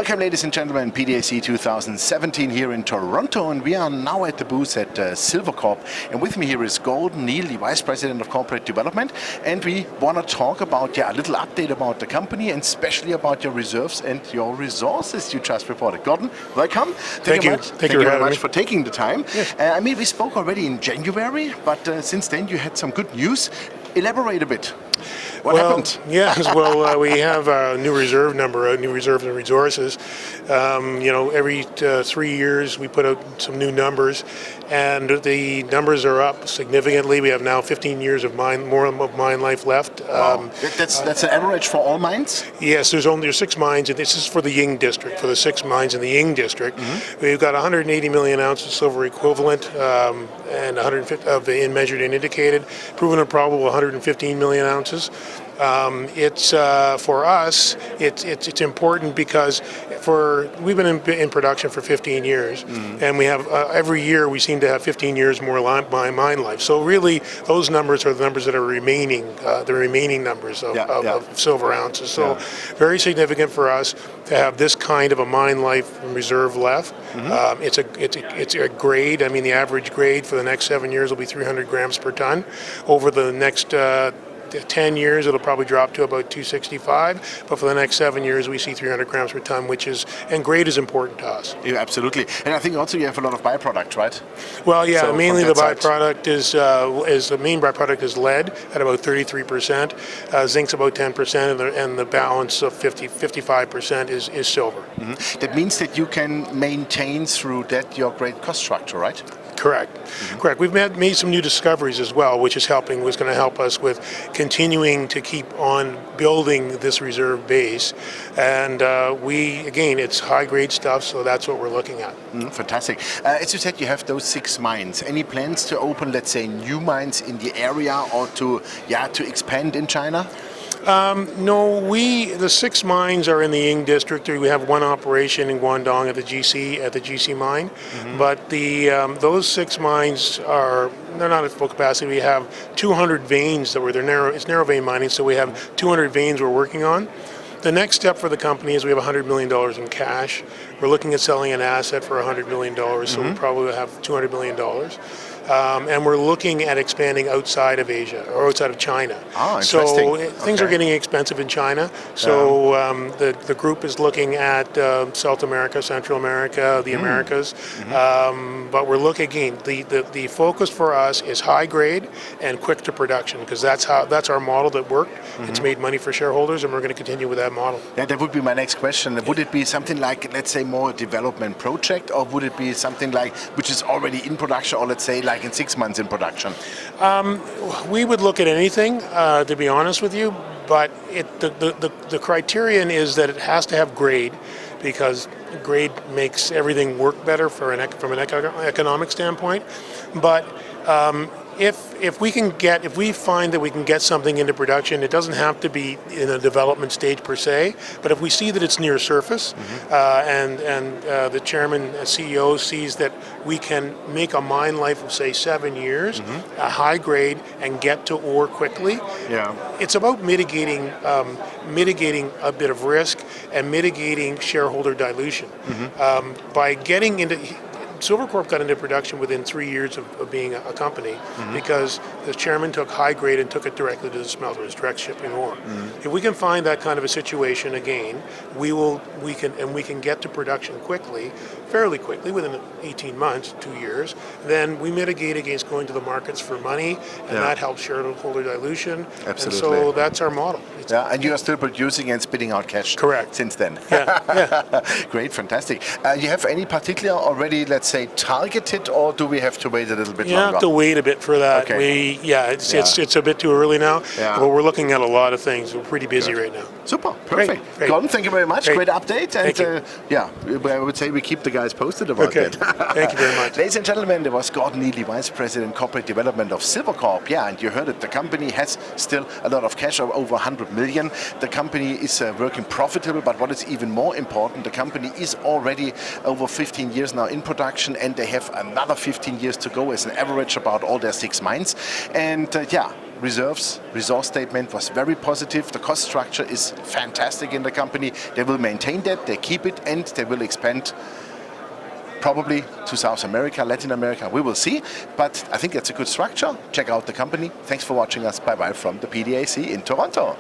Welcome, ladies and gentlemen, PDAC 2017 here in Toronto, and we are now at the booth at Silvercorp. And with me here is Neal, the Vice President of Corporate Development, and we want to talk about a little update about the company and especially about your reserves and your resources you just reported. Gordon, welcome. Thank you. Thank you very much for taking the time. Yes. We spoke already in January, but since then you had some good news. Elaborate a bit. What happened? Yes, we have a new reserve number, new reserves and resources. Every 3 years we put out some new numbers, and the numbers are up significantly. We have now 15 years of more of mine life left. Wow. That's an average for all mines? Yes, there's 6 mines, and this is for the Ying district, for the 6 mines in the Ying district. Mm-hmm. We've got 180 million ounces silver equivalent, and 150 of the measured and indicated, proven and probable 115 million ounces. It's for us. It's important because we've been in production for 15 years, and we have every year we seem to have 15 years more mine life. So really, those numbers are the numbers that are remaining, the remaining numbers of silver ounces. So very significant for us to have this kind of a mine life and reserve left. It's a grade. I mean, the average grade for the next 7 years will be 300 grams per ton. Over the next 10 years, it'll probably drop to about 265, but for the next 7 years, we see 300 grams per ton, and grade is important to us. Yeah, absolutely. And I think also you have a lot of byproduct, right? Well, yeah, so mainly the byproduct is the main byproduct is lead at about 33%, zinc's about 10%, and the balance of 55% is silver. That means that you can maintain through that your great cost structure, right? Correct. Correct. We've made some new discoveries as well, which is going to help us with continuing to keep on building this reserve base. And it's high-grade stuff, so that's what we're looking at. Fantastic. As you said, you have those 6 mines. Any plans to open, let's say, new mines in the area or to expand in China? No, the 6 mines are in the Ying district. We have 1 operation in Guangdong at the GC mine, but those 6 mines they're not at full capacity. We have 200 veins it's narrow vein mining, so we have 200 veins we're working on. The next step for the company is we have $100 million in cash. We're looking at selling an asset for $100 million, so we'll probably have $200 million. And we're looking at expanding outside of Asia or outside of China. Oh, interesting. So things are getting expensive in China. So the group is looking at South America, Central America, the Americas. But we're looking again. The focus for us is high grade and quick to production, because that's our model that worked. It's made money for shareholders, and we're going to continue with that model. Yeah, that would be my next question. Would it be something like, let's say, more a development project, or would it be something like which is already in production, or let's say like in 6 months in production? We would look at anything, to be honest with you, but the criterion is that it has to have grade, because grade makes everything work better from an economic standpoint. But if we find that we can get something into production, it doesn't have to be in a development stage per se, but if we see that it's near surface, and the chairman, CEO sees that we can make a mine life of, say, 7 years, a high grade, and get to ore quickly, it's about mitigating a bit of risk and mitigating shareholder dilution. By getting into Silvercorp got into production within 3 years of being a company, because the chairman took high grade and took it directly to the smelters, direct shipping ore. If we can find that kind of a situation again, we can get to production quickly, fairly quickly, within 18 months, 2 years. Then we mitigate against going to the markets for money, and that helps shareholder dilution. Absolutely. And so that's our model. And you are still producing and spitting out cash. Correct. Since then. Yeah. Great, fantastic. You have any particular already, let's say, targeted, or do we have to wait a little bit longer? You have to wait a bit for that. Okay. It's a bit too early now, but we're looking at a lot of things. We're pretty busy right now. Super, perfect. Great. Gordon, thank you very much. Great update. Thank And I would say we keep the guys posted about that. Thank you very much. Ladies and gentlemen, there was Gordon Neal, Vice President Corporate Development of Silvercorp. And you heard it, the company has still a lot of cash, of over 100 million. The company is working profitable, but what is even more important, the company is already over 15 years now in production, and they have another 15 years to go as an average about all their 6 mines. And reserves, resource statement was very positive. The cost structure is fantastic in the company. They will maintain that, they keep it, and they will expand probably to South America, Latin America. We will see, but I think that's a good structure. Check out the company. Thanks for watching us. Bye-bye from the PDAC in Toronto.